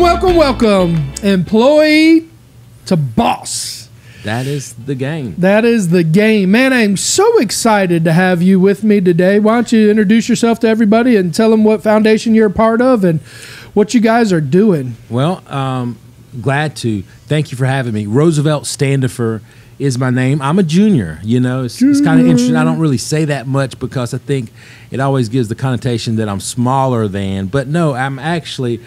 Welcome, employee to boss. That is the game. That is the game. Man, I'm so excited to have you with me today. Why don't you introduce yourself to everybody and tell them what foundation you're a part of and what you guys are doing. Well, glad to. Thank you for having me. Roosevelt Standifer is my name. I'm a junior. You know, it's kind of interesting. I don't really say that much because I think it always gives the connotation that I'm smaller than. But no, I'm actually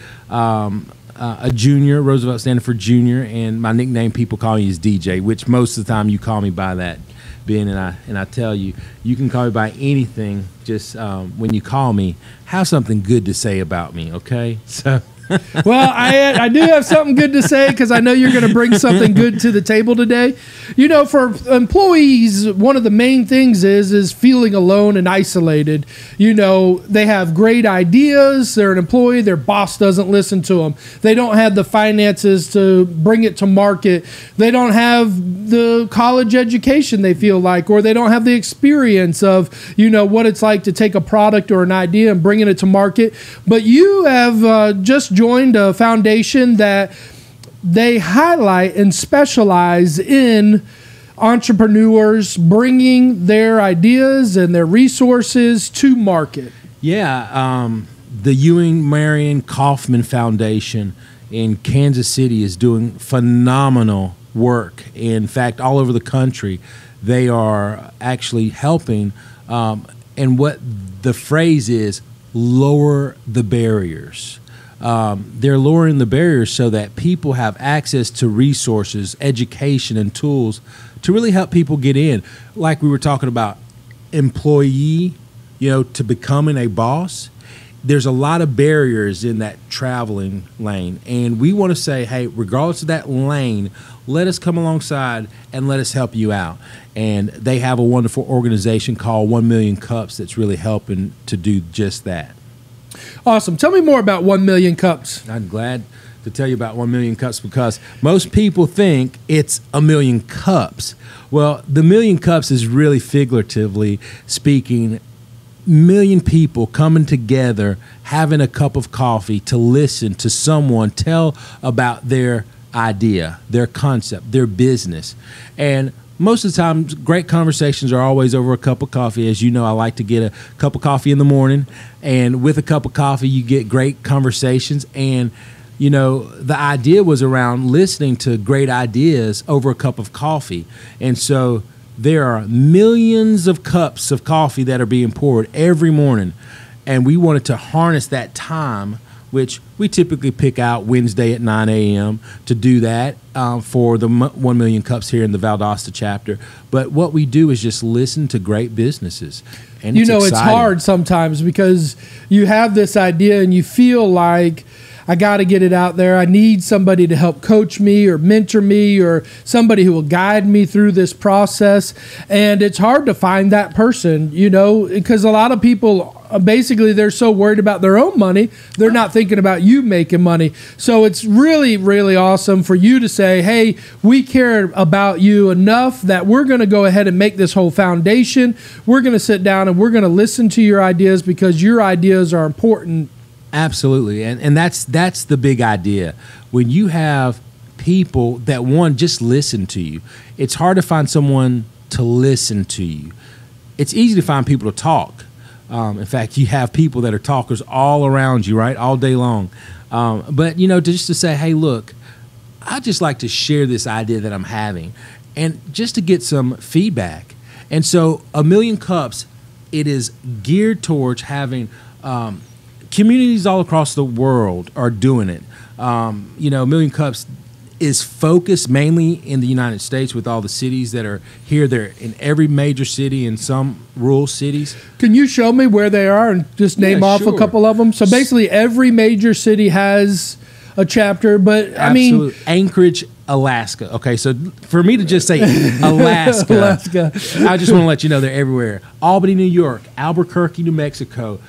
a junior, Roosevelt Standifer Jr., and my nickname people call me is DJ, which most of the time you call me by that, Ben, and I tell you, you can call me by anything. Just when you call me, have something good to say about me, okay? So. Well, I do have something good to say because I know you're going to bring something good to the table today. You know, for employees, one of the main things is feeling alone and isolated. You know, they have great ideas. They're an employee. Their boss doesn't listen to them. They don't have the finances to bring it to market. They don't have the college education they feel like, or they don't have the experience of, you know, what it's like to take a product or an idea and bringing it to market. But you have just joined a foundation that they highlight and specialize in entrepreneurs bringing their ideas and their resources to market. Yeah, the Ewing Marion Kaufman Foundation in Kansas City is doing phenomenal work. In fact, all over the country, they are actually helping. And what the phrase is, lower the barriers. They're lowering the barriers so that people have access to resources, education, and tools to really help people get in. Like we were talking about employee, you know, to becoming a boss. There's a lot of barriers in that traveling lane. And we want to say, hey, regardless of that lane, let us come alongside and let us help you out. And they have a wonderful organization called 1 Million Cups that's really helping to do just that. Awesome. Tell me more about 1 Million Cups. I'm glad to tell you about 1 Million Cups because most people think it's a million cups. Well, the million cups is really figuratively speaking, million people coming together, having a cup of coffee to listen to someone tell about their idea, their concept, their business. And most of the time, great conversations are always over a cup of coffee. As you know, I like to get a cup of coffee in the morning. And with a cup of coffee, you get great conversations. And, you know, the idea was around listening to great ideas over a cup of coffee. And so there are millions of cups of coffee that are being poured every morning. And we wanted to harness that time, which we typically pick out Wednesday at 9 a.m. to do that for the 1 Million Cups here in the Valdosta chapter. But what we do is just listen to great businesses. And you know, it's hard sometimes because you have this idea and you feel like, I got to get it out there. I need somebody to help coach me or mentor me or somebody who will guide me through this process. And it's hard to find that person, you know, because a lot of people basically they're so worried about their own money, they're not thinking about you making money. So it's really, really awesome for you to say, hey, we care about you enough that we're going to go ahead and make this whole foundation. We're going to sit down and we're going to listen to your ideas because your ideas are important. Absolutely. And that's the big idea. When you have people that, one, just listen to you, it's hard to find someone to listen to you. It's easy to find people to talk. In fact, you have people that are talkers all around you, right, all day long. But, you know, just to say, hey, look, I'd just like to share this idea that I'm having and just to get some feedback. And so 1 Million Cups, it is geared towards having communities all across the world are doing it. You know, 1 Million Cups is focused mainly in the United States with all the cities that are here. They're in every major city and some rural cities. Can you show me where they are and just name off a couple of them? So basically every major city has a chapter, but I mean... Anchorage, Alaska. Okay, so for me to just say Alaska, I just want to let you know they're everywhere. Albany, New York, Albuquerque, New Mexico,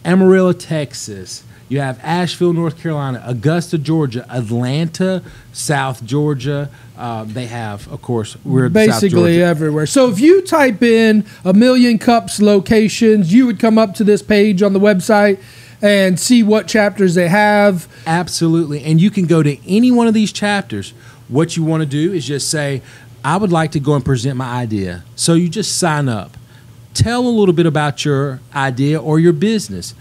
Amarillo, Texas. You have Asheville, North Carolina, Augusta, Georgia, Atlanta, South Georgia. They have, of course, we're basically South Georgia. Everywhere. So if you type in 1 Million Cups locations, you would come up to this page on the website, and see what chapters they have. Absolutely. And you can go to any one of these chapters. What you want to do is just say, I would like to go and present my idea. So you just sign up. Tell a little bit about your idea or your business.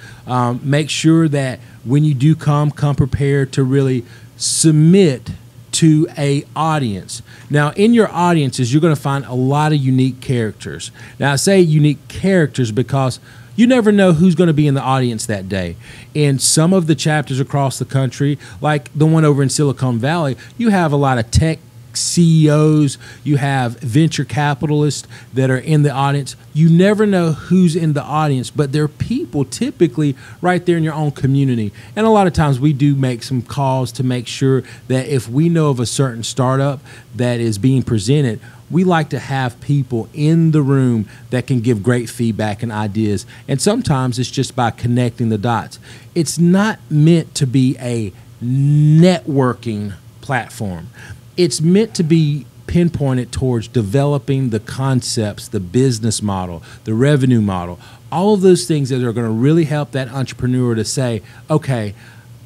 Make sure that when you do come prepared to really submit to a audience. Now, in your audiences, you're going to find a lot of unique characters. Now, I say unique characters because you never know who's going to be in the audience that day. In some of the chapters across the country, like the one over in Silicon Valley, you have a lot of tech CEOs, you have venture capitalists that are in the audience. You never know who's in the audience, but they're people typically right there in your own community. And a lot of times we do make some calls to make sure that if we know of a certain startup that is being presented, we like to have people in the room that can give great feedback and ideas. And sometimes it's just by connecting the dots. It's not meant to be a networking platform. It's meant to be pinpointed towards developing the concepts, the business model, the revenue model, all of those things that are going to really help that entrepreneur to say, okay,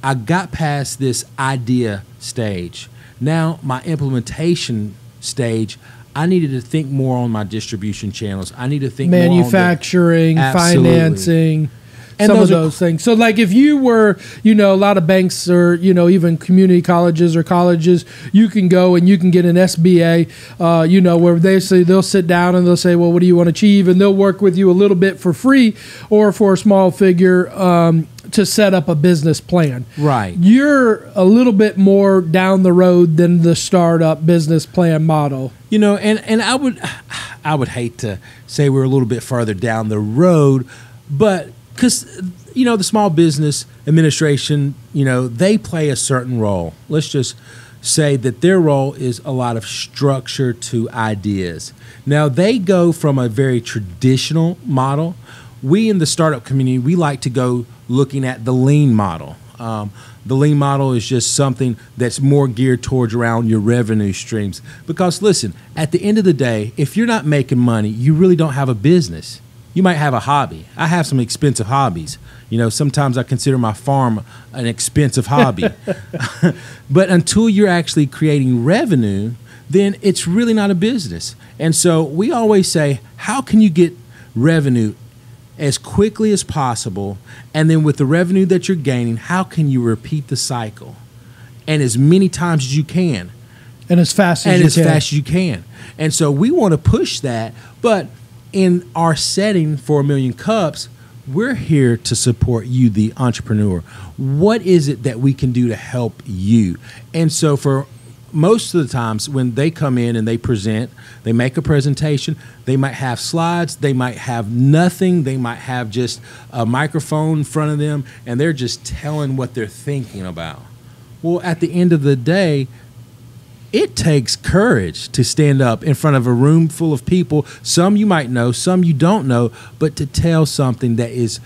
I got past this idea stage. Now my implementation stage, I needed to think more on my distribution channels. I need to think manufacturing, more on financing, and some of those things. So like if you were, a lot of banks or, even community colleges or colleges, you can go and you can get an SBA, where they'll sit down and they'll say, well, what do you want to achieve? And they'll work with you a little bit for free or for a small figure to set up a business plan. Right. You're a little bit more down the road than the startup business plan model. And I would hate to say we're a little bit further down the road, but because, the Small Business Administration, they play a certain role. Let's just say that their role is a lot of structure to ideas. Now, they go from a very traditional model. We in the startup community, we like to go looking at the lean model. The lean model is just something that's more geared towards around your revenue streams. Because listen, at the end of the day, if you're not making money, you really don't have a business. You might have a hobby. I have some expensive hobbies. Sometimes I consider my farm an expensive hobby. But until you're actually creating revenue, then it's really not a business. And so we always say, how can you get revenue as quickly as possible? And then with the revenue that you're gaining, how can you repeat the cycle? And as many times as you can. And as fast as you can. And so we want to push that, but in our setting for A Million Cups, we're here to support you, the entrepreneur. What is it that we can do to help you? And so for most of the times when they come in and they present, they make a presentation, they might have slides, they might have nothing, they might have just a microphone in front of them, and they're just telling what they're thinking about. Well, at the end of the day, it takes courage to stand up in front of a room full of people, some you might know, some you don't know, but to tell something that is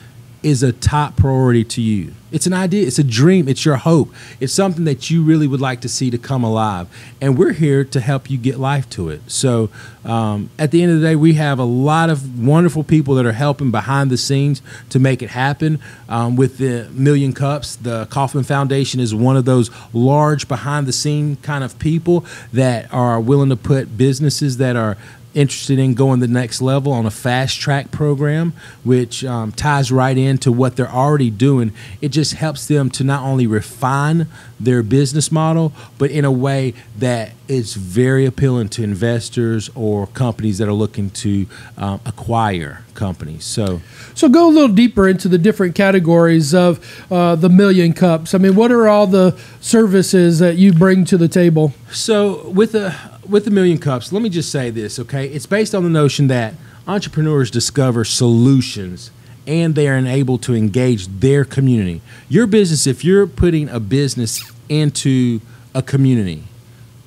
a top priority to you. It's an idea, it's a dream, it's your hope. It's something that you really would like to see to come alive. And we're here to help you get life to it. So at the end of the day, we have a lot of wonderful people that are helping behind the scenes to make it happen. With the Million Cups, the Kauffman Foundation is one of those large behind the scene kind of people that are willing to put businesses that are interested in going the next level on a fast track program, which ties right into what they're already doing. It just helps them to not only refine their business model, but in a way that is very appealing to investors or companies that are looking to acquire companies. So go a little deeper into the different categories of the Million Cups. I mean, what are all the services that you bring to the table? So with the Million Cups, let me just say this, okay? It's based on the notion that entrepreneurs discover solutions and they are able to engage their community. Your business, if you're putting a business into a community,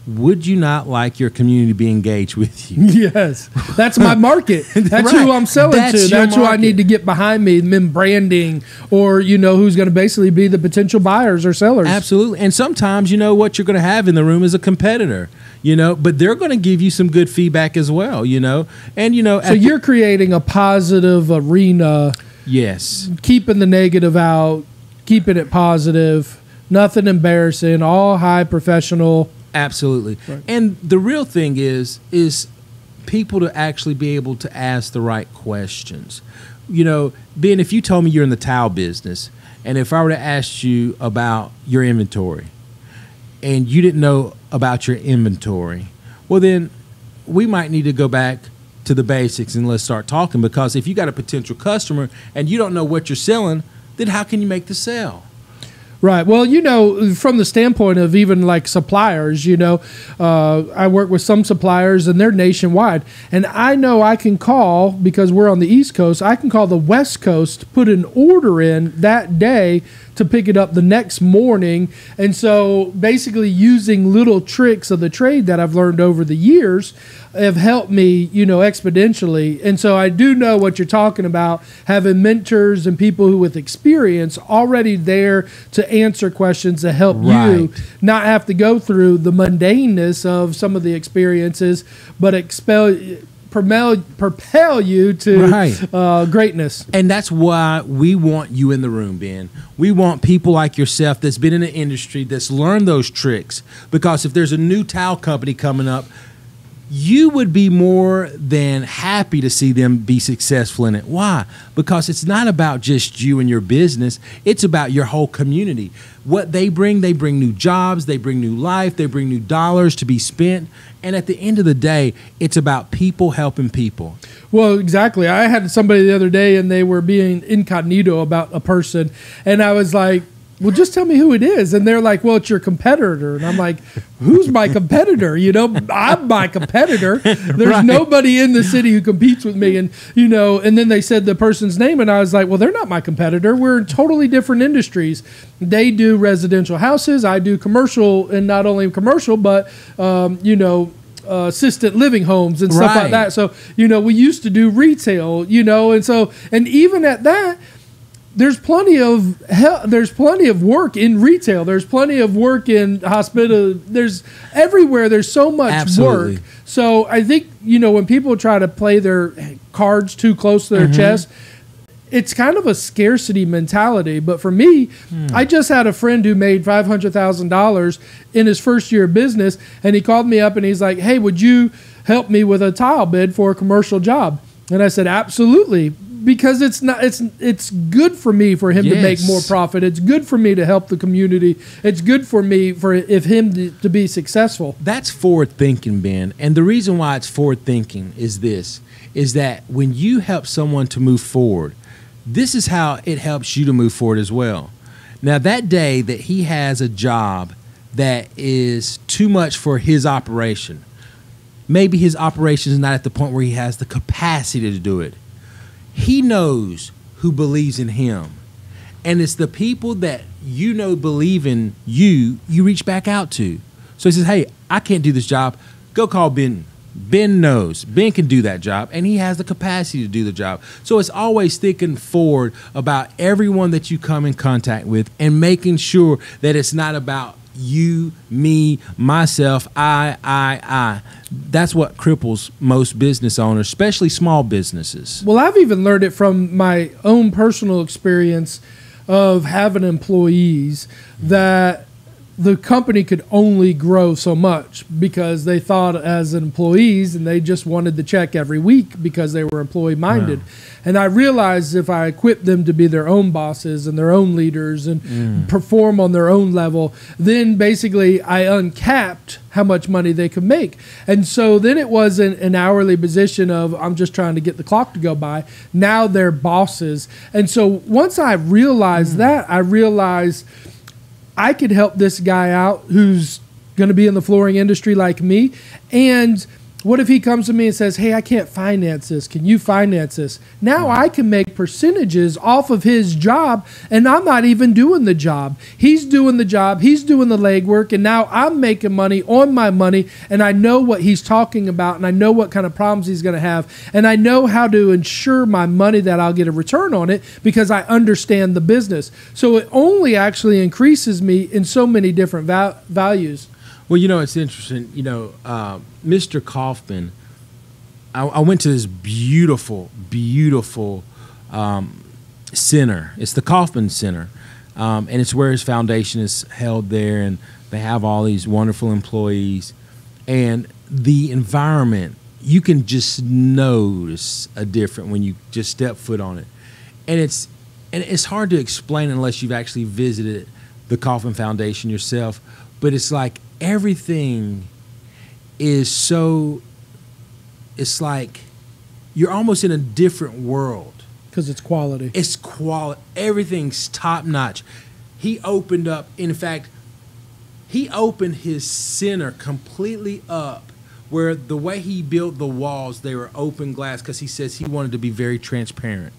would you not like your community to be engaged with you? Yes. That's my market. That's right. Who I'm selling to. That's who I need to get behind me, in branding, or, who's going to basically be the potential buyers or sellers. Absolutely. And sometimes, what you're going to have in the room is a competitor, but they're going to give you some good feedback as well, And, so you're creating a positive arena. Yes. Keeping the negative out. keeping it positive, nothing embarrassing, all high professional. Absolutely. Right. And the real thing is people to actually be able to ask the right questions. You know, Ben, if you told me you're in the towel business, and if I were to ask you about your inventory, and you didn't know about your inventory, well, then we might need to go back to the basics and let's start talking, because if you got a potential customer and you don't know what you're selling, then how can you make the sale? Right. Well, you know, from the standpoint of even like suppliers, you know, I work with some suppliers and they're nationwide. And I know I can call, because we're on the East Coast, I can call the West Coast, put an order in that day to pick it up the next morning. And so basically using little tricks of the trade that I've learned over the years have helped me, you know, exponentially. And so I do know what you're talking about, having mentors and people who with experience already there to answer questions to help you not have to go through the mundaneness of some of the experiences, but propel you to greatness. And that's why we want you in the room, Ben. We want people like yourself that's been in the industry, that's learned those tricks, because if there's a new towel company coming up, you would be more than happy to see them be successful in it. Why? Because it's not about just you and your business. It's about your whole community. What they bring new jobs, they bring new life, they bring new dollars to be spent. And at the end of the day, it's about people helping people. Well, exactly. I had somebody the other day and they were being incognito about a person. And I was like, well, just tell me who it is. And they're like, well, it's your competitor. And I'm like, who's my competitor? You know, I'm my competitor. There's nobody in the city who competes with me. And, you know, and then they said the person's name. And I was like, well, they're not my competitor. We're in totally different industries. They do residential houses. I do commercial, and not only commercial, but, you know, assisted living homes and stuff like that. So, you know, we used to do retail, you know, and so, and even at that, there's plenty of work in retail. There's plenty of work in hospital. There's everywhere. There's so much work. So I think, you know, when people try to play their cards too close to their chest, it's kind of a scarcity mentality. But for me, I just had a friend who made $500,000 in his first year of business, and he called me up and he's like, "Hey, would you help me with a tile bid for a commercial job?" And I said, "Absolutely." Because it's good for me for him to make more profit. It's good for me to help the community. It's good for me for him to be successful. That's forward thinking, Ben. And the reason why it's forward thinking is that when you help someone to move forward, this is how it helps you to move forward as well. Now, that day that he has a job that is too much for his operation, maybe his operation is not at the point where he has the capacity to do it. He knows who believes in him. And it's the people that you know believe in you reach back out to. So he says, "Hey, I can't do this job. Go call Ben. Ben knows. Ben can do that job, and he has the capacity to do the job." So it's always thinking forward about everyone that you come in contact with and making sure that it's not about you, me, myself, I. That's what cripples most business owners, especially small businesses. Well, I've even learned it from my own personal experience of having employees that the company could only grow so much because they thought as employees and they just wanted the check every week because they were employee minded. Wow. And I realized if I equipped them to be their own bosses and their own leaders and perform on their own level, then basically I uncapped how much money they could make. And so then it wasn't an hourly position of I'm just trying to get the clock to go by. Now they're bosses. And so once I realized that, I realized I could help this guy out who's going to be in the flooring industry like me. And what if he comes to me and says, "Hey, I can't finance this. Can you finance this?" Now I can make percentages off of his job, and I'm not even doing the job. He's doing the job. He's doing the legwork, and now I'm making money on my money, and I know what he's talking about, and I know what kind of problems he's going to have, and I know how to ensure my money that I'll get a return on it because I understand the business. So it only actually increases me in so many different values. Well, you know, it's interesting. You know, Mr. Kaufman, I went to this beautiful center. It's the Kaufman Center. and it's where his foundation is held there, and they have all these wonderful employees, and the environment, you can just notice a difference when you just step foot on it, and it's hard to explain unless you've actually visited the Kauffman Foundation yourself, but it's like everything is so, it's like you're almost in a different world. Because it's quality. It's quality. Everything's top notch. He opened up, in fact, he opened his center completely up, where the way he built the walls, they were open glass, because he says he wanted to be very transparent.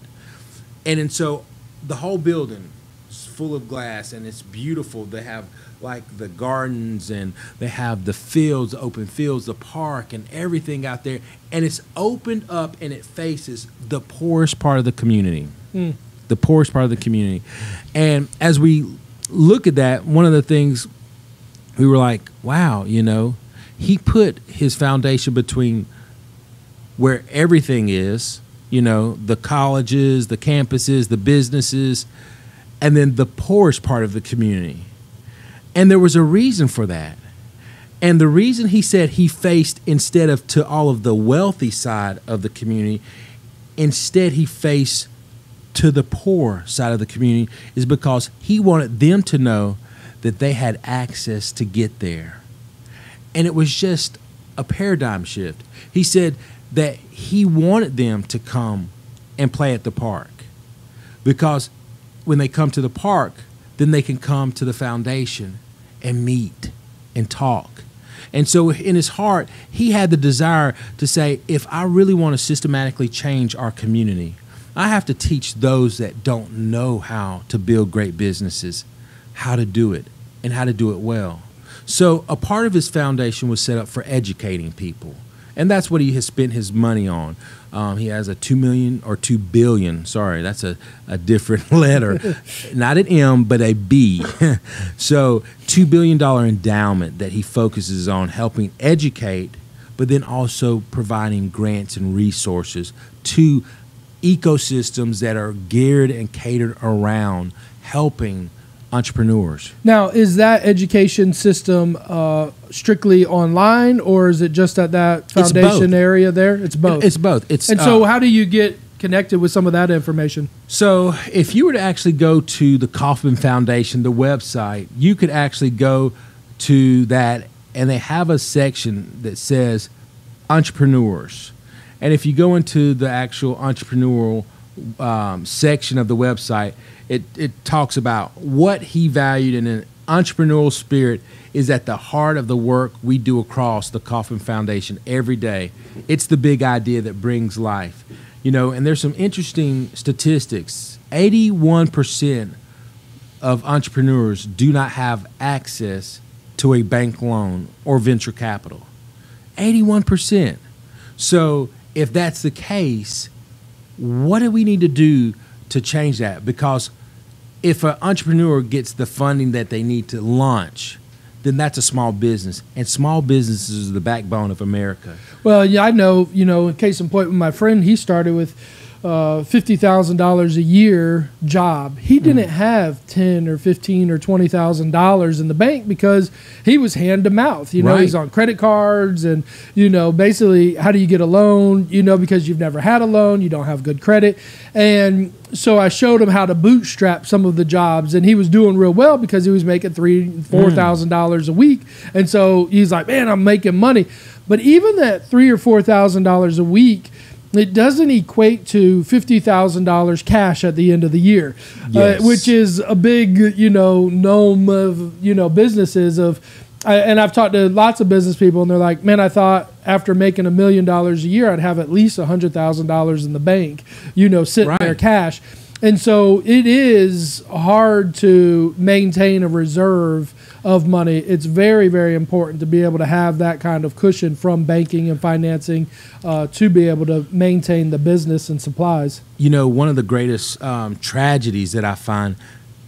And so the whole building is full of glass, and it's beautiful. They have like the gardens, and they have the fields, open fields, the park, and everything out there. And it's opened up, and it faces the poorest part of the community. The poorest part of the community. And as we look at that, one of the things we were like, wow, you know, he put his foundation between where everything is, you know, the colleges, the campuses, the businesses, and then the poorest part of the community. And there was a reason for that. And the reason he said he faced, instead of to all of the wealthy side of the community, instead he faced to the poor side of the community, is because he wanted them to know that they had access to get there. And it was just a paradigm shift. He said that he wanted them to come and play at the park, because when they come to the park, then they can come to the foundation and meet and talk. And so in his heart, he had the desire to say, if I really want to systematically change our community, I have to teach those that don't know how to build great businesses how to do it, and how to do it well. So a part of his foundation was set up for educating people. And that's what he has spent his money on. He has a $2 billion, sorry, that's a different letter. Not an M, but a B. So $2 billion endowment that he focuses on helping educate, but then also providing grants and resources to ecosystems that are geared and catered around helping entrepreneurs. Now, is that education system strictly online, or is it just at that foundation area there? It's both. It's both. And so how do you get connected with some of that information? So if you were to actually go to the Kauffman Foundation, the website, you could actually go to that, and they have a section that says entrepreneurs. And if you go into the actual entrepreneurial section of the website, it talks about what he valued in an entrepreneurial spirit is at the heart of the work we do across the Kauffman Foundation every day. It's the big idea that brings life. You know, and there's some interesting statistics. 81% of entrepreneurs do not have access to a bank loan or venture capital. 81%. So if that's the case, what do we need to do to change that? Because if an entrepreneur gets the funding that they need to launch, then that's a small business. And small businesses are the backbone of America. Well, yeah, I know, in case in point with my friend, he started with $50,000 a year job. He didn't have $10 or $15 or $20,000 in the bank because he was hand to mouth. Right. He's on credit cards, and basically, how do you get a loan? Because you've never had a loan, you don't have good credit, and so I showed him how to bootstrap some of the jobs, and he was doing real well because he was making $3,000-$4,000 a week, and so he's like, "Man, I'm making money." But even that $3,000 or $4,000 a week, it doesn't equate to $50,000 cash at the end of the year, yes. Which is a big, gnome of, businesses and I've talked to lots of business people, and they're like, man, I thought after making $1 million a year, I'd have at least $100,000 in the bank, sitting right. there cash. And so it is hard to maintain a reserve of money. It's very, very important to be able to have that kind of cushion from banking and financing to be able to maintain the business and supplies. One of the greatest tragedies that I find,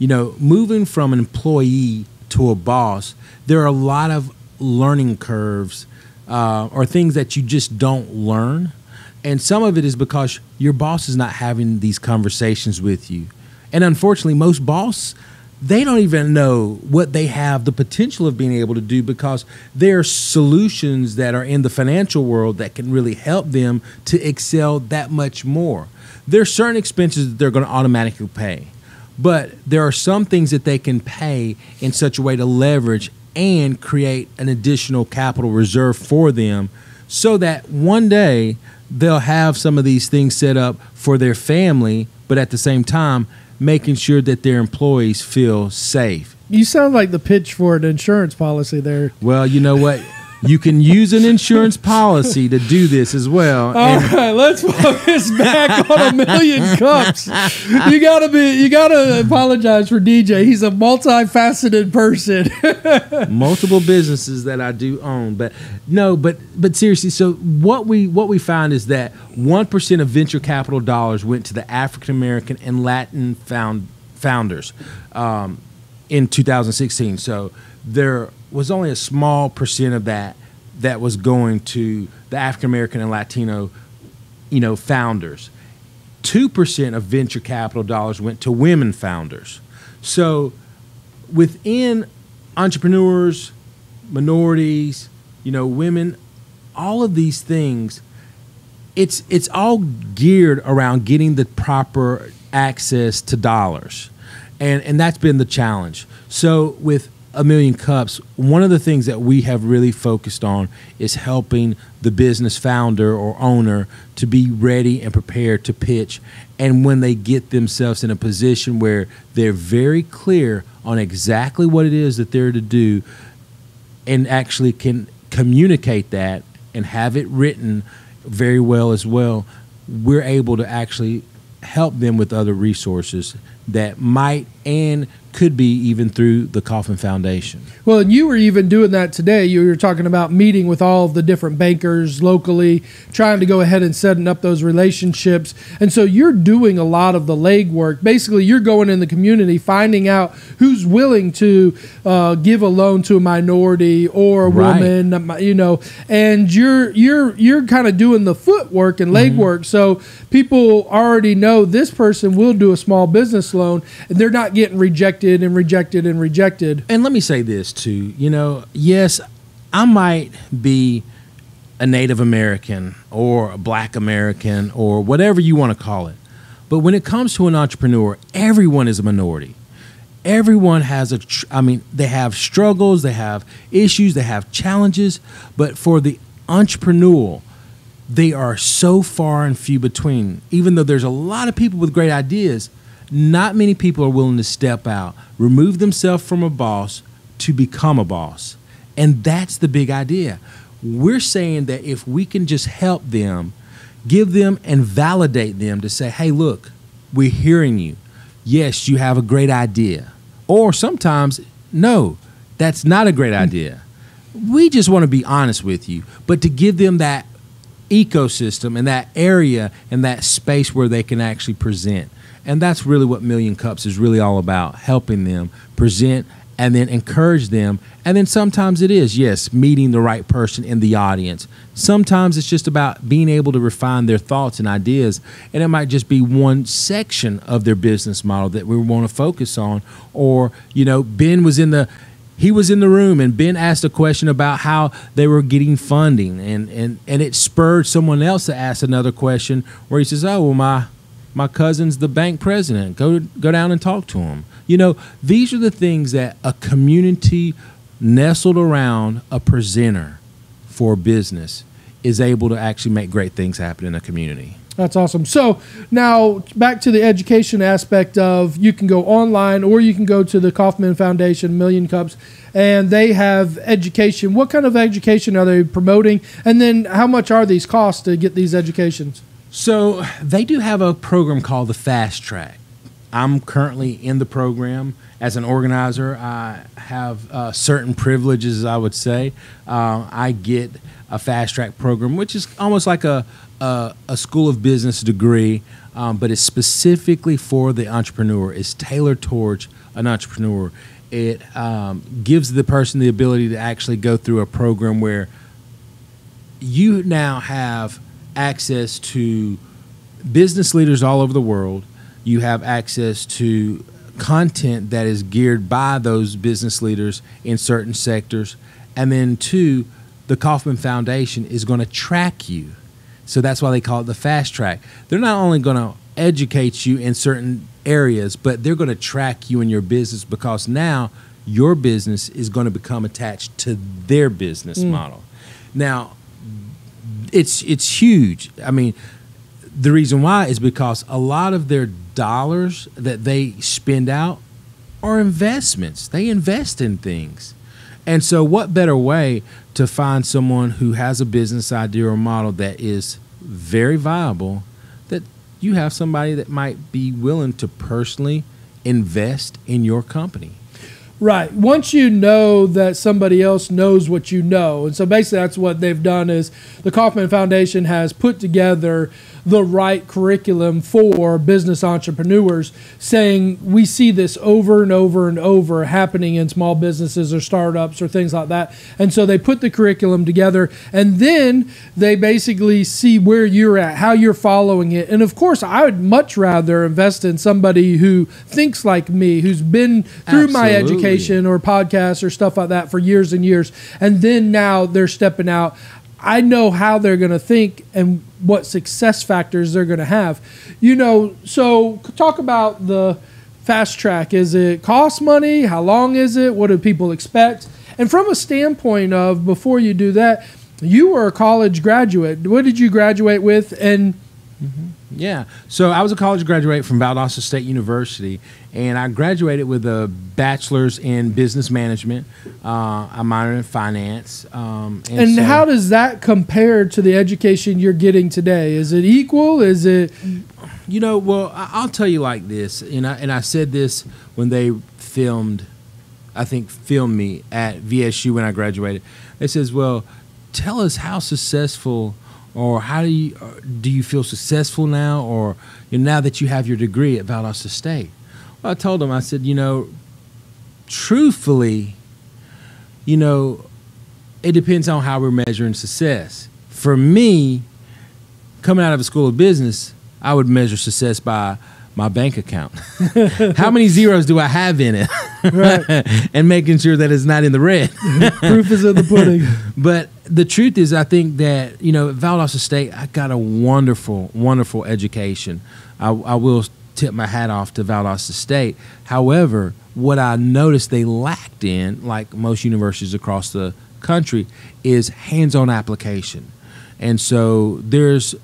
moving from an employee to a boss, there are a lot of learning curves or things that you just don't learn. And some of it is because your boss is not having these conversations with you. And unfortunately, most boss they don't even know what they have the potential of being able to do, because there are solutions that are in the financial world that can really help them to excel that much more. There are certain expenses that they're going to automatically pay, but there are some things that they can pay in such a way to leverage and create an additional capital reserve for them, so that one day they'll have some of these things set up for their family, but at the same time making sure that their employees feel safe. You sound like the pitch for an insurance policy there. Well, you know what? You can use an insurance policy to do this as well. All right, let's focus back on A Million Cups. You gotta apologize for DJ. He's a multifaceted person. Multiple businesses that I do own, but seriously. So what we found is that 1% of venture capital dollars went to the African American and Latin founders in 2016. So there was only a small percent of that was going to the African American and Latino, founders. 2% of venture capital dollars went to women founders. So within entrepreneurs, minorities, women, all of these things, it's all geared around getting the proper access to dollars. And that's been the challenge. So with A Million Cups, one of the things that we have really focused on is helping the business founder or owner to be ready and prepared to pitch. And when they get themselves in a position where they're very clear on exactly what it is that they're to do, and actually can communicate that and have it written very well as well, we're able to actually help them with other resources that might and could be even through the Kauffman Foundation. Well, and you were even doing that today. You were talking about meeting with all of the different bankers locally, trying to go ahead and setting up those relationships. And so you're doing a lot of the legwork. Basically, you're going in the community, finding out who's willing to give a loan to a minority or a woman, and you're kind of doing the footwork and legwork. So people already know this person will do a small business loan, and they're not getting rejected. And let me say this too, yes, I might be a Native American or a Black American or whatever you want to call it, but when it comes to an entrepreneur, everyone is a minority. Everyone has they have struggles, they have issues, they have challenges, but for the entrepreneur, they are so far and few between. Even though there's a lot of people with great ideas, not many people are willing to step out, remove themselves from a boss to become a boss. And that's the big idea. We're saying that if we can just help them, give them and validate them to say, hey, look, we're hearing you. Yes, you have a great idea. Or sometimes, no, that's not a great idea. We just want to be honest with you, but to give them that ecosystem and that area and that space where they can actually present. And that's really what Million Cups is really all about, helping them present and then encourage them. And then sometimes it is, yes, meeting the right person in the audience. Sometimes it's just about being able to refine their thoughts and ideas. And it might just be one section of their business model that we want to focus on. Or, Ben was in the room and Ben asked a question about how they were getting funding. And it spurred someone else to ask another question where he says, oh, well, my cousin's the bank president. Go down and talk to him. These are the things that a community nestled around a presenter for business is able to actually make great things happen in a community. That's awesome. So now back to the education aspect of, you can go online or you can go to the Kauffman Foundation, Million Cups, and they have education. What kind of education are they promoting? And then how much are these costs to get these educations? So they do have a program called the Fast Track. I'm currently in the program as an organizer. I have certain privileges, I would say. I get a Fast Track program, which is almost like a school of business degree, but it's specifically for the entrepreneur. It's tailored towards an entrepreneur. It gives the person the ability to actually go through a program where you now have access to business leaders all over the world. You have access to content that is geared by those business leaders in certain sectors. And then 2, the Kauffman Foundation is going to track you. So that's why they call it the fast track. They're not only going to educate you in certain areas, but they're going to track you in your business, because now your business is going to become attached to their business model. Now, it's huge. I mean, the reason why is because a lot of their dollars that they spend out are investments. They invest in things. And so what better way to find someone who has a business idea or model that is very viable, that you have somebody that might be willing to personally invest in your company. Right. Once you know that somebody else knows what you know. And so basically that's what they've done is the Kauffman Foundation has put together the right curriculum for business entrepreneurs, saying we see this over and over and over happening in small businesses or startups or things like that. And so they put the curriculum together, and then they basically see where you're at, how you're following it. And of course, I would much rather invest in somebody who thinks like me, who's been through my education or podcasts or stuff like that for years and years. And then now they're stepping out. I know how they're going to think and what success factors they're going to have. You know, so talk about the fast track. Is it cost money? How long is it? What do people expect? And from a standpoint of, before you do that, you were a college graduate. What did you graduate with? And Yeah. So I was a college graduate from Valdosta State University, and I graduated with a bachelor's in business management, a minor in finance. And so, how does that compare to the education you're getting today? Is it equal? Is it? You know, well, I'll tell you like this, and I said this when they filmed me at VSU when I graduated. They says, well, tell us how successful, or how do you feel successful now, or now that you have your degree at Valdosta State? Well, I told them, I said, truthfully, it depends on how we're measuring success. For me, coming out of a school of business, I would measure success by my bank account. How many zeros do I have in it? Right. And making sure that it's not in the red. Proof is in the pudding. But the truth is, I think that, at Valdosta State, I got a wonderful, wonderful education. I will tip my hat off to Valdosta State. However, what I noticed they lacked in, like most universities across the country, is hands-on application. And so there's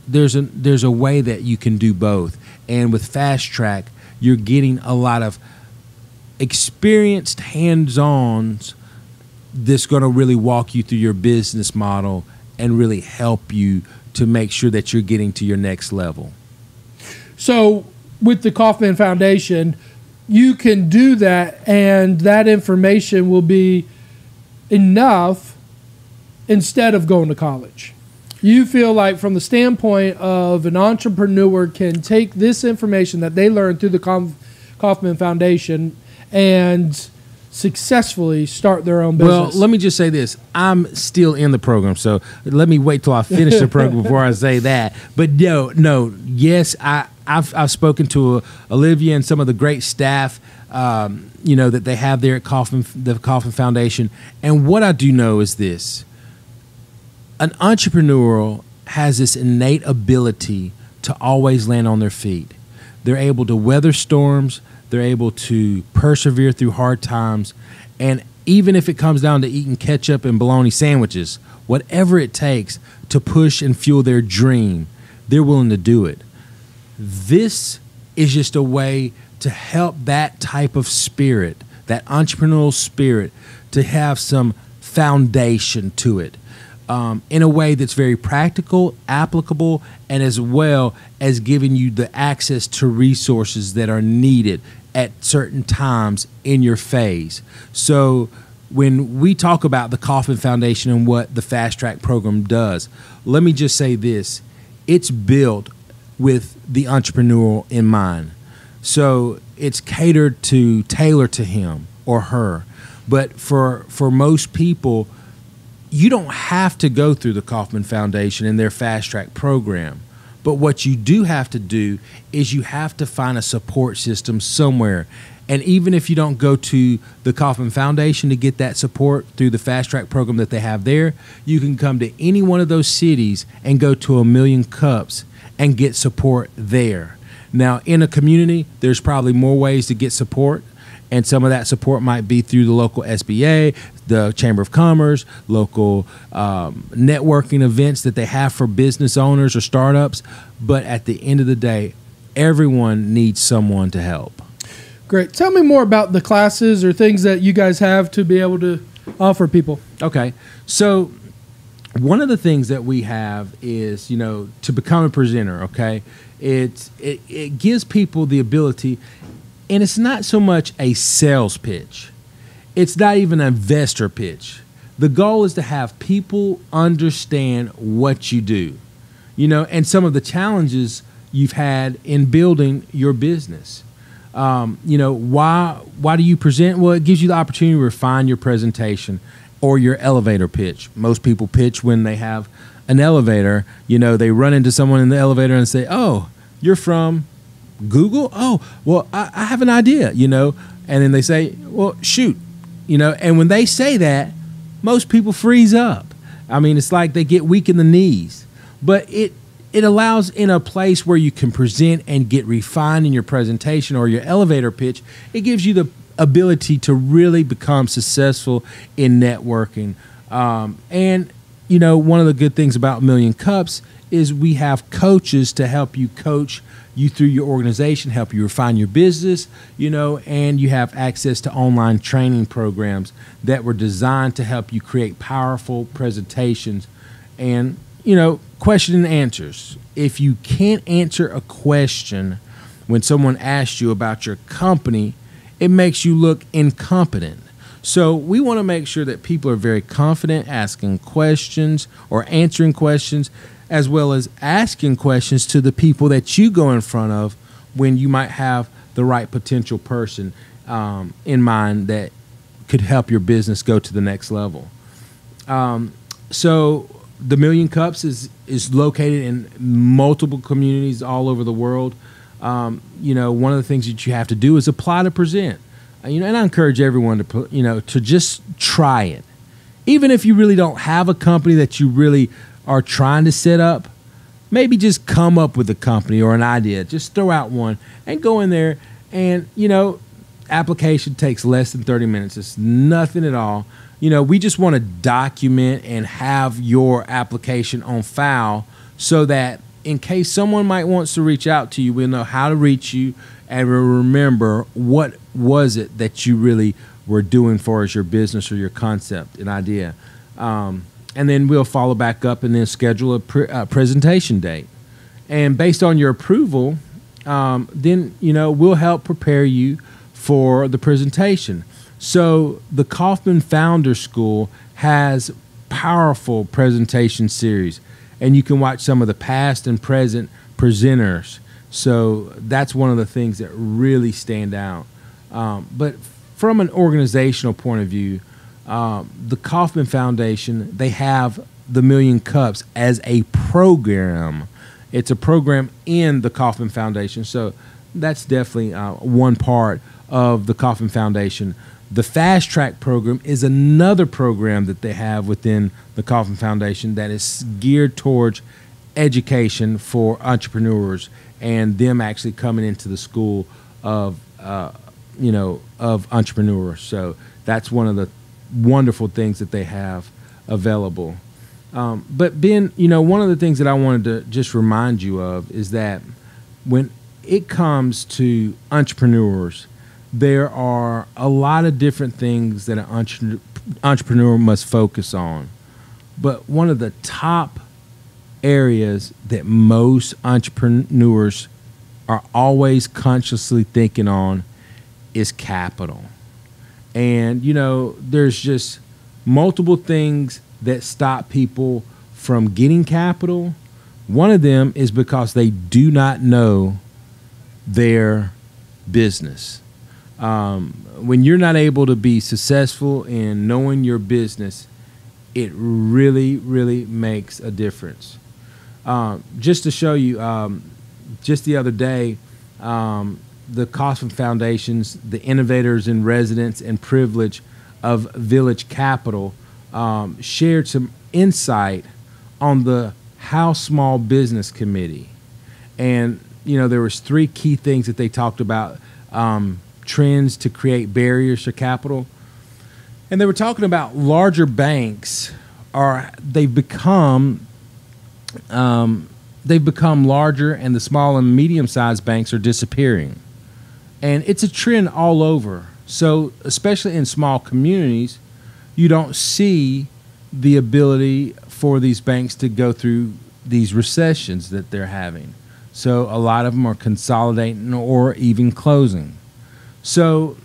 a way that you can do both. And with Fast Track, you're getting a lot of experienced hands-ons that's going to really walk you through your business model and really help you to make sure that you're getting to your next level. So with the Kauffman Foundation, you can do that, and that information will be enough instead of going to college. You feel like, from the standpoint of an entrepreneur can take this information that they learned through the Kauffman Foundation and successfully start their own business. Well, let me just say this. I'm still in the program, so let me wait till I finish the program before I say that. But yes, I've spoken to Olivia and some of the great staff, that they have there at the Kauffman Foundation. And what I do know is this. An entrepreneur has this innate ability to always land on their feet. They're able to weather storms. They're able to persevere through hard times. And even if it comes down to eating ketchup and bologna sandwiches, whatever it takes to push and fuel their dream, they're willing to do it. This is just a way to help that type of spirit, that entrepreneurial spirit, to have some foundation to it. In a way that's very practical, applicable, and as well as giving you the access to resources that are needed at certain times in your phase. So when we talk about the Kauffman Foundation and what the Fast Track program does, let me just say this. It's built with the entrepreneur in mind. So it's catered to tailor to him or her. But for most people, you don't have to go through the Kauffman Foundation and their Fast Track program. But what you do have to do is you have to find a support system somewhere. And even if you don't go to the Kauffman Foundation to get that support through the Fast Track program that they have there, you can come to any one of those cities and go to A Million Cups and get support there. Now, in a community, there's probably more ways to get support, and some of that support might be through the local SBA, the Chamber of Commerce, local networking events that they have for business owners or startups. But at the end of the day, everyone needs someone to help. Great. Tell me more about the classes or things that you guys have to be able to offer people. Okay. So one of the things that we have is, to become a presenter, okay? It gives people the ability, and it's not so much a sales pitch. It's not even an investor pitch. The goal is to have people understand what you do, and some of the challenges you've had in building your business. Why do you present? Well, it gives you the opportunity to refine your presentation or your elevator pitch. Most people pitch when they have an elevator. They run into someone in the elevator and say, "Oh, you're from Google? Oh, well, I have an idea," and then they say, "Well, shoot," and when they say that, most people freeze up. I mean, it's like they get weak in the knees. But it allows, in a place where you can present and get refined in your presentation or your elevator pitch, it gives you the ability to really become successful in networking. And one of the good things about Million Cups is we have coaches to help you coach you through your organization, help you refine your business, and you have access to online training programs that were designed to help you create powerful presentations and, question and answers. If you can't answer a question when someone asks you about your company, it makes you look incompetent. So we want to make sure that people are very confident asking questions or answering questions, as well as asking questions to the people that you go in front of when you might have the right potential person in mind that could help your business go to the next level. So the Million Cups is located in multiple communities all over the world. One of the things that you have to do is apply to present. And I encourage everyone to just try it. Even if you really don't have a company that you really are trying to set up, maybe just come up with a company or an idea. Just throw out one and go in there. And, application takes less than 30 minutes. It's nothing at all. We just want to document and have your application on file so that in case someone might wants to reach out to you, we'll know how to reach you and remember what was it that you really were doing for as your business or your concept and idea. And then we'll follow back up and then schedule a presentation date. And based on your approval, then, we'll help prepare you for the presentation. So the Kauffman Founder School has powerful presentation series, and you can watch some of the past and present presenters. So that's one of the things that really stand out. But from an organizational point of view, the Kauffman Foundation, they have the Million Cups as a program. It's a program in the Kauffman Foundation. So that's definitely one part of the Kauffman Foundation. The Fast Track program is another program that they have within the Kauffman Foundation that is geared towards education for entrepreneurs and them actually coming into the school of entrepreneurs. So that's one of the wonderful things that they have available. But Ben, one of the things that I wanted to just remind you of is that when it comes to entrepreneurs, there are a lot of different things that an entrepreneur must focus on. But one of the top areas that most entrepreneurs are always consciously thinking on is capital. And, there's just multiple things that stop people from getting capital. One of them is because they do not know their business. When you're not able to be successful in knowing your business, it really, really makes a difference. Just to show you, just the other day, the Kauffman Foundation's The Innovators in Residence and Privilege of Village Capital shared some insight on the House Small Business Committee. And, there was 3 key things that they talked about, trends to create barriers to capital. And they were talking about larger banks they've become larger, and the small and medium-sized banks are disappearing. And it's a trend all over. So especially in small communities, you don't see the ability for these banks to go through these recessions that they're having. So a lot of them are consolidating or even closing. So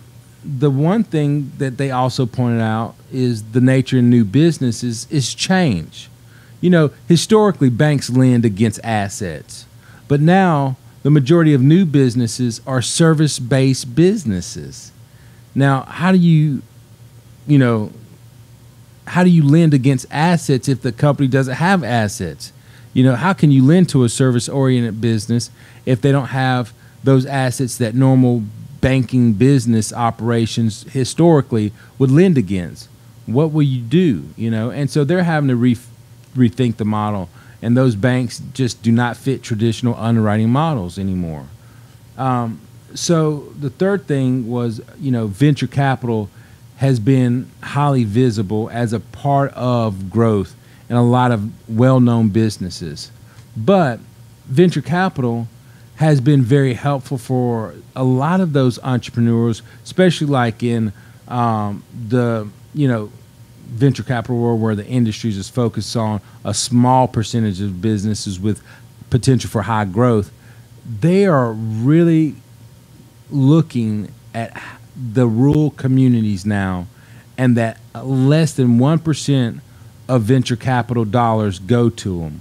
the one thing that they also pointed out is the nature of new businesses is change. Historically, banks lend against assets, but now the majority of new businesses are service-based businesses. Now, how do you lend against assets if the company doesn't have assets? How can you lend to a service-oriented business if they don't have those assets that normal banking business operations historically would lend against? What will you do? And so they're having to rethink the model, and those banks just do not fit traditional underwriting models anymore. So the third thing was, venture capital has been highly visible as a part of growth in a lot of well-known businesses. But venture capital has been very helpful for a lot of those entrepreneurs, especially like in the venture capital world, where the industries is focused on a small percentage of businesses with potential for high growth. They are really looking at the rural communities now, and that less than 1% of venture capital dollars go to them.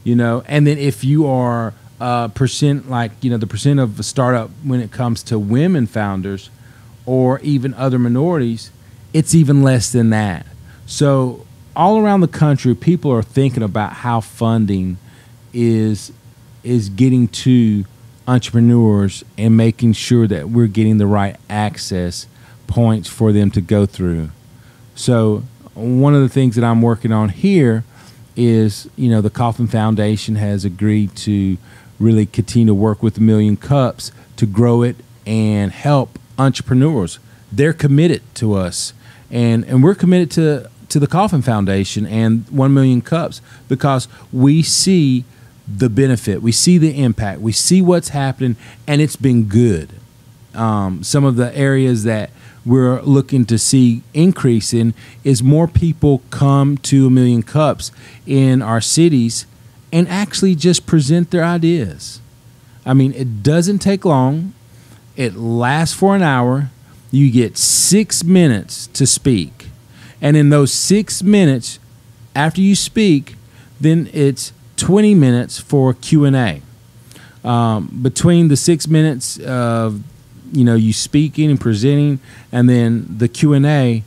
And then if you are percent, like the percent of a startup when it comes to women founders or even other minorities, it's even less than that. So all around the country, people are thinking about how funding is getting to entrepreneurs and making sure that we're getting the right access points for them to go through. So one of the things that I'm working on here is, the Kauffman Foundation has agreed to really continue to work with A Million Cups to grow it and help entrepreneurs. They're committed to us, and we're committed to the Kauffman Foundation and 1 Million Cups because we see the benefit, we see the impact, we see what's happening, and it's been good. Some of the areas that we're looking to see increase in is more people come to A Million Cups in our cities and actually just present their ideas. I mean, it doesn't take long. It lasts for an hour. You get 6 minutes to speak. And in those 6 minutes, after you speak, then it's 20 minutes for Q&A. Between the 6 minutes of you speaking and presenting, and then the Q&A,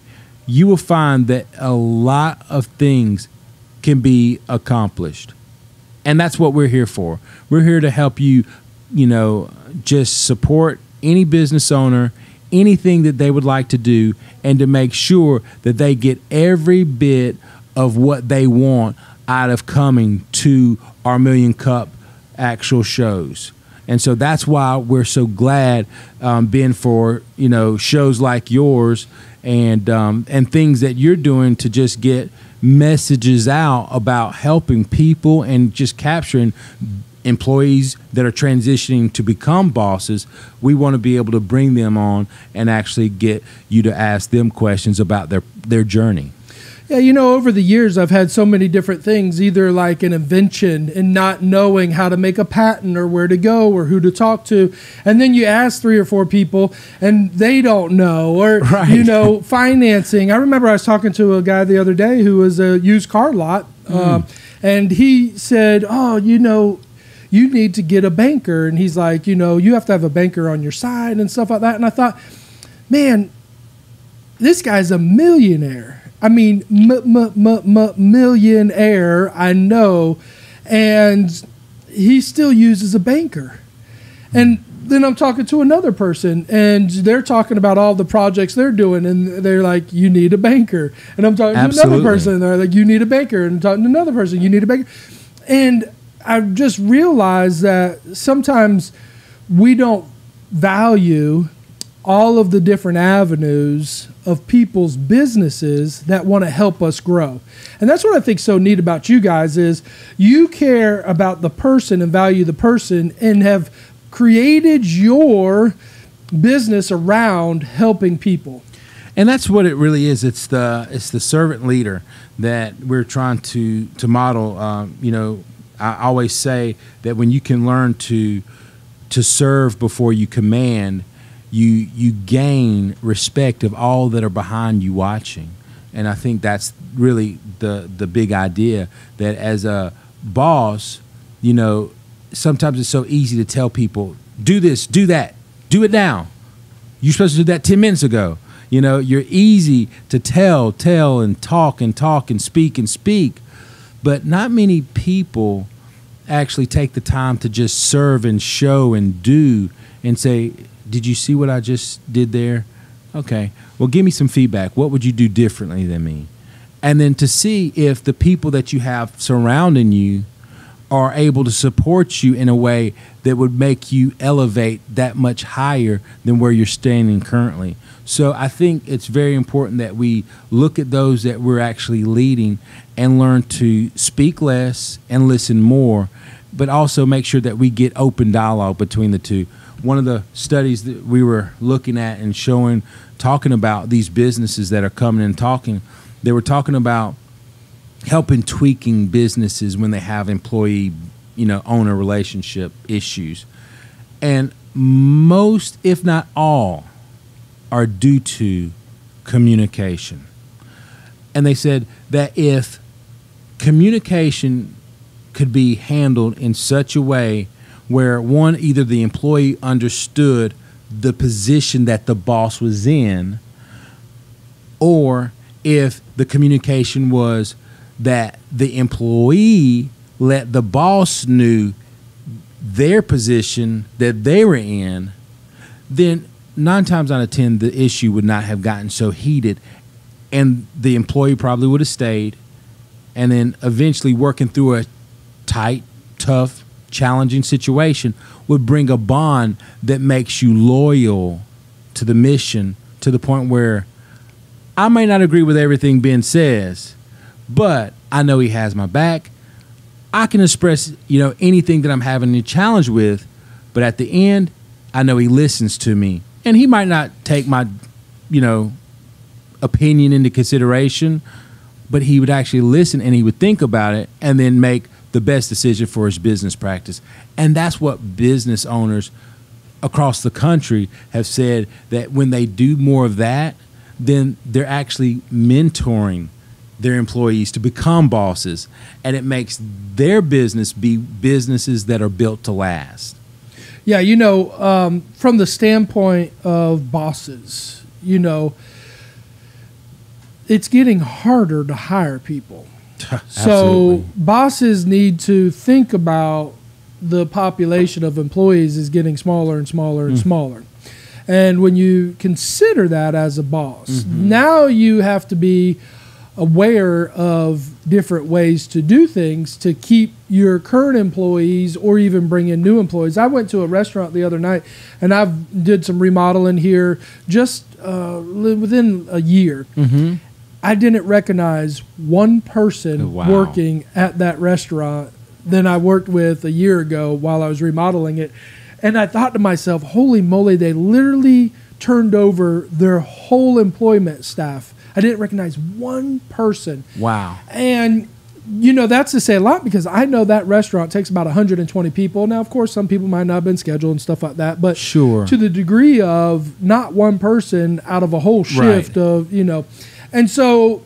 you will find that a lot of things can be accomplished. And that's what we're here for. We're here to help you, just support any business owner, anything that they would like to do, and to make sure that they get every bit of what they want out of coming to our Million Cup actual shows. And so that's why we're so glad, Ben, for shows like yours and things that you're doing to just get messages out about helping people and just capturing employees that are transitioning to become bosses. We want to be able to bring them on and actually get you to ask them questions about their journey. Yeah, over the years, I've had so many different things, either like an invention and not knowing how to make a patent or where to go or who to talk to. And then you ask 3 or 4 people and they don't know, or, right. Financing. I remember I was talking to a guy the other day who was a used car lot. And he said, you need to get a banker. And he's like, you have to have a banker on your side and stuff like that. And I thought, man, this guy's a millionaire. I mean, millionaire, I know, and he still uses a banker. And then I'm talking to another person and they're talking about all the projects they're doing, and they're like, you need a banker. And I'm talking to another person and they're like, you need a banker. And I'm talking to another person, you need a banker. And I've just realized that sometimes we don't value all of the different avenues of people's businesses that want to help us grow. And that's what I think so neat about you guys is you care about the person and value the person and have created your business around helping people. And that's what it really is. It's the servant leader that we're trying to model. You know, I always say that when you can learn to serve before you command, you gain respect of all that are behind you watching. And I think that's really the big idea, that as a boss, you know, sometimes it's so easy to tell people, do this, do that, do it now. You're supposed to do that 10 minutes ago. You know, you're easy to tell and talk and speak, but not many people actually take the time to just serve and show and do and say, did you see what I just did there? Okay, well, give me some feedback. What would you do differently than me? And then to see if the people that you have surrounding you are able to support you in a way that would make you elevate that much higher than where you're standing currently. So I think it's very important that we look at those that we're actually leading and learn to speak less and listen more, but also make sure that we get open dialogue between the two. One of the studies that we were looking at and talking about these businesses that are coming and talking, they were talking about helping tweaking businesses when they have employee, owner relationship issues. And most, if not all, are due to communication. And they said that if communication could be handled in such a way where one, either the employee understood the position that the boss was in, or if the communication was that the employee let the boss knew their position that they were in, then 9 times out of 10, the issue would not have gotten so heated, and the employee probably would have stayed, and then eventually working through a tight, tough, challenging situation would bring a bond that makes you loyal to the mission, to the point where I may not agree with everything Ben says, but I know he has my back. I can express, anything that I'm having a challenge with, but at the end, I know he listens to me. And he might not take my, opinion into consideration, but he would actually listen and he would think about it and then make the best decision for his business practice. And that's what business owners across the country have said, that when they do more of that, then they're actually mentoring their employees to become bosses, and it makes their business be businesses that are built to last. Yeah, from the standpoint of bosses, it's getting harder to hire people. So bosses need to think about the population of employees is getting smaller and smaller and smaller. And when you consider that as a boss, now you have to be aware of different ways to do things to keep your current employees or even bring in new employees. I went to a restaurant the other night and I did some remodeling here just within a year. I didn't recognize one person working at that restaurant than I worked with a year ago while I was remodeling it. And I thought to myself, holy moly, they literally turned over their whole employment staff. I didn't recognize one person. Wow. And, that's to say a lot, because I know that restaurant takes about 120 people. Now, of course, some people might not have been scheduled and stuff like that. But sure, to the degree of not one person out of a whole shift of, And so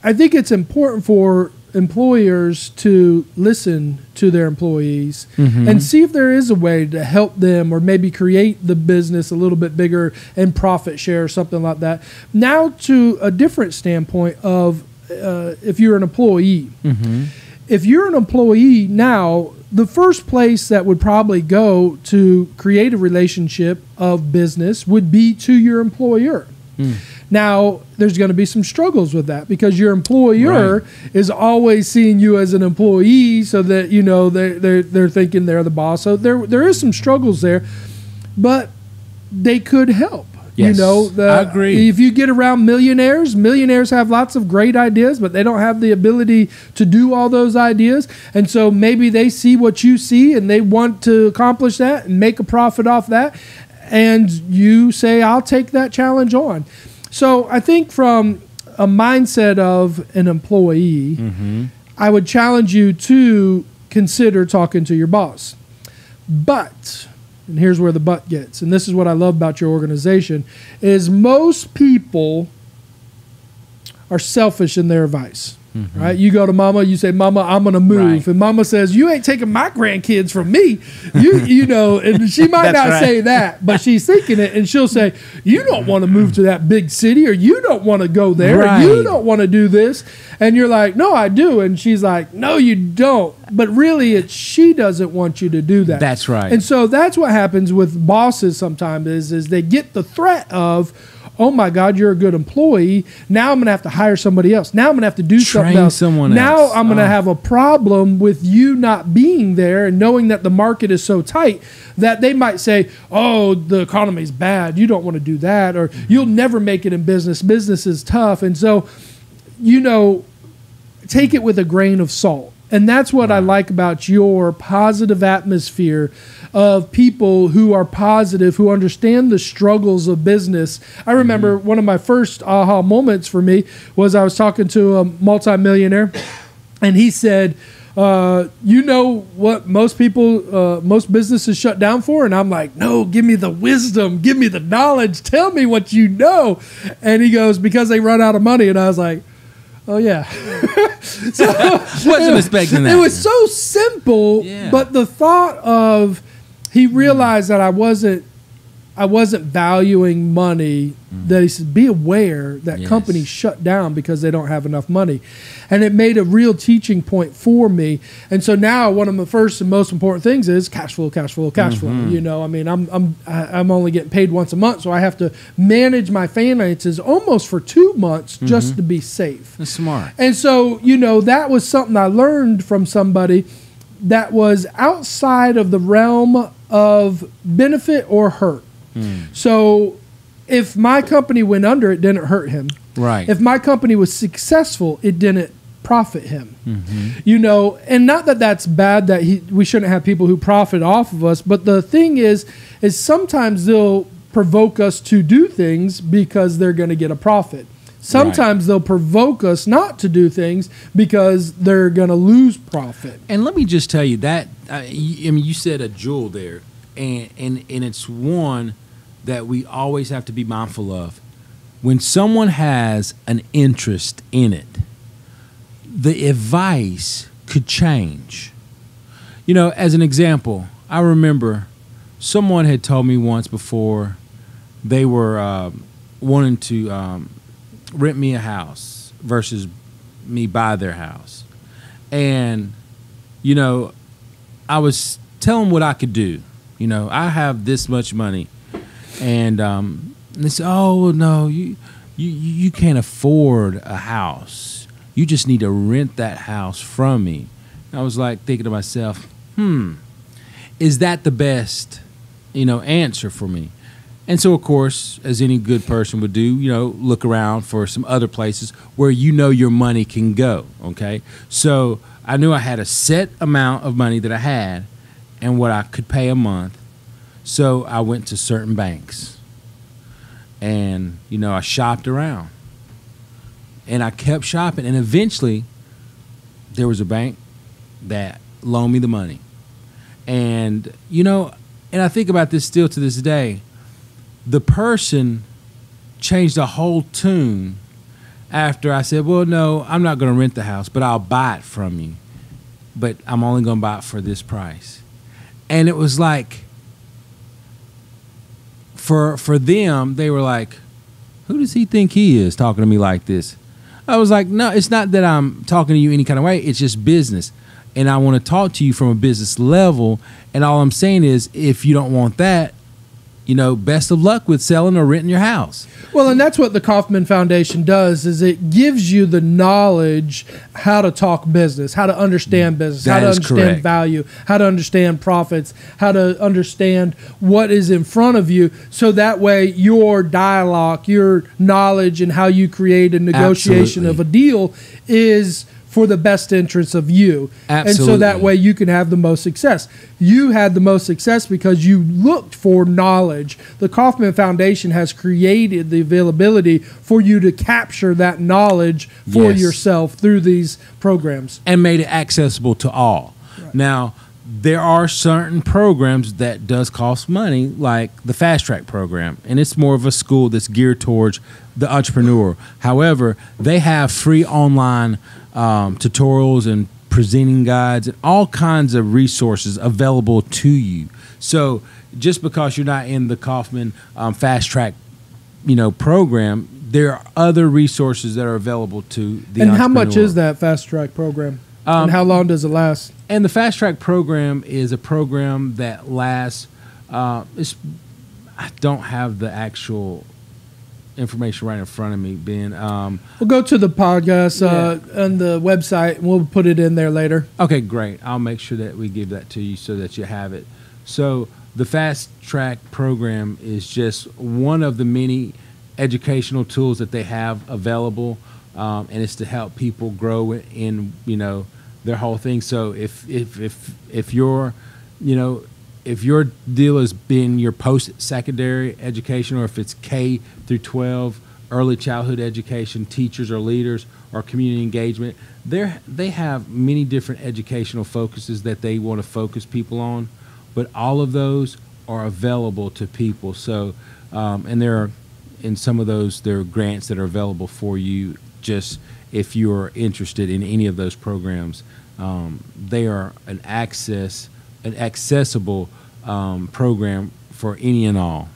I think it's important for employers to listen to their employees and see if there is a way to help them or maybe create the business a little bit bigger and profit share or something like that. Now to a different standpoint of if you're an employee, if you're an employee now, the first place that would probably go to create a relationship of business would be to your employer. Now, there's going to be some struggles with that because your employer is always seeing you as an employee, so that they're thinking they're the boss. So there is some struggles there, but they could help. Yes, I agree. If you get around millionaires have lots of great ideas, but they don't have the ability to do all those ideas. And so maybe they see what you see and they want to accomplish that and make a profit off that. And you say, I'll take that challenge on. So I think from a mindset of an employee, I would challenge you to consider talking to your boss. But, and here's where the but gets, and this is what I love about your organization, is most people are selfish in their advice. Right? You go to mama, you say, Mama, I'm going to move. Right. And mama says, you ain't taking my grandkids from me. You know, and she might not say that, but she's thinking it. And she'll say, you don't want to move to that big city, or you don't want to go there, or you don't want to do this. And you're like, no, I do. And she's like, no, you don't. But really, she doesn't want you to do that. That's right. And so that's what happens with bosses sometimes is they get the threat of, oh my God, you're a good employee. Now I'm going to have to hire somebody else. Now I'm going to have to do something else. Now I'm going to have a problem with you not being there and knowing that the market is so tight that they might say, oh, the economy's bad. You don't want to do that. Or you'll never make it in business. Business is tough. And so, take it with a grain of salt. And that's what I like about your positive atmosphere of people who are positive, who understand the struggles of business. I remember one of my first aha moments for me was I was talking to a multimillionaire, and he said, you know what most businesses shut down for? And I'm like, no, give me the wisdom, give me the knowledge, tell me what you know. And he goes, because they run out of money. And I was like, oh, yeah. So, wasn't expecting that. It was so simple, but the thought of he realized that I wasn't valuing money, that he said, be aware that companies shut down because they don't have enough money. And it made a real teaching point for me. And so now one of the first and most important things is cash flow, cash flow, cash flow. I mean, I'm only getting paid once a month, so I have to manage my finances almost for 2 months just to be safe. That's smart. And so, that was something I learned from somebody that was outside of the realm of benefit or hurt. So if my company went under, it didn't hurt him. Right. If my company was successful, it didn't profit him. And not that that's bad, that we shouldn't have people who profit off of us. But the thing is sometimes they'll provoke us to do things because they're going to get a profit. Sometimes they'll provoke us not to do things because they're going to lose profit. And let me just tell you that, you said a jewel there, and it's one that we always have to be mindful of. When someone has an interest in it, the advice could change. As an example, I remember someone had told me once before they were wanting to rent me a house versus me buy their house. And, I was telling what I could do. I have this much money. And they said, oh, no, you can't afford a house. You just need to rent that house from me. And I was like thinking to myself, is that the best, answer for me? And so, of course, as any good person would do, look around for some other places where your money can go, okay? So I knew I had a set amount of money that I had and what I could pay a month. So I went to certain banks. And, I shopped around. And I kept shopping. And eventually, there was a bank that loaned me the money. And, and I think about this still to this day. The person changed the whole tune after I said, well, no, I'm not going to rent the house, but I'll buy it from you. But I'm only going to buy it for this price. And it was like, for them, they were like, who does he think he is talking to me like this? I was like, no, it's not that I'm talking to you any kind of way. It's just business. And I want to talk to you from a business level. And all I'm saying is, if you don't want that, you know, best of luck with selling or renting your house. Well, and that's what the Kaufman Foundation does, is it gives you the knowledge how to talk business, how to understand business, how to understand value, how to understand profits, how to understand what is in front of you. So that way your dialogue, your knowledge, and how you create a negotiation of a deal is for the best interest of you. Absolutely. And so that way you can have the most success. You had the most success because you looked for knowledge. The Kaufman Foundation has created the availability for you to capture that knowledge for yourself through these programs. And made it accessible to all. Right. Now, there are certain programs that does cost money, like the Fast Track program, and it's more of a school that's geared towards the entrepreneur. However, they have free online tutorials and presenting guides and all kinds of resources available to you. So just because you're not in the Kaufman Fast Track, you know, program, there are other resources that are available to the And entrepreneur. how much is that Fast Track program? And how long does it last? And the Fast Track program is a program that lasts. I don't have the actual information right in front of me, Ben. We'll go to the podcast on the website, and we'll put it in there later. Okay, great. I'll make sure that we give that to you so that you have it. So the Fast Track program is just one of the many educational tools that they have available, and it's to help people grow in, you know, their whole thing. So if you're, you know, if your deal has been your post-secondary education, or if it's K through 12, early childhood education, teachers or leaders, or community engagement, they have many different educational focuses that they want to focus people on, but all of those are available to people. So, and there are, in some of those, there are grants that are available for you just if you're interested in any of those programs. They are an accessible program for any and all.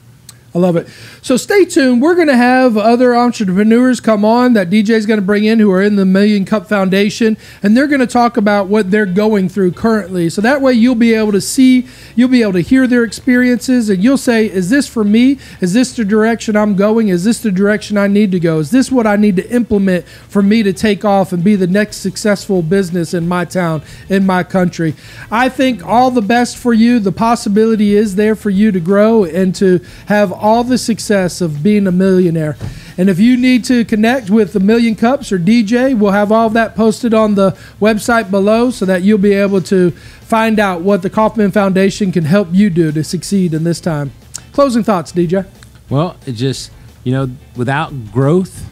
I love it. So stay tuned. We're going to have other entrepreneurs come on that DJ's going to bring in who are in the Million Cup Foundation, and they're going to talk about what they're going through currently. So that way you'll be able to see, you'll be able to hear their experiences, and you'll say, is this for me? Is this the direction I'm going? Is this the direction I need to go? Is this what I need to implement for me to take off and be the next successful business in my town, in my country? I think all the best for you. The possibility is there for you to grow and to have all the success of being a millionaire. And if you need to connect with the Million Cups or DJ, we'll have all of that posted on the website below so that you'll be able to find out what the Kaufman Foundation can help you do to succeed in this time. Closing thoughts, DJ. Well, it just, you know, without growth,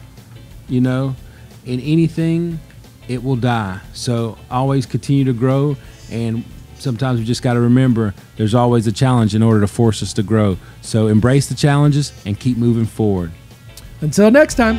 you know, in anything, it will die. So always continue to grow, and sometimes we just got to remember there's always a challenge in order to force us to grow. So embrace the challenges and keep moving forward. Until next time.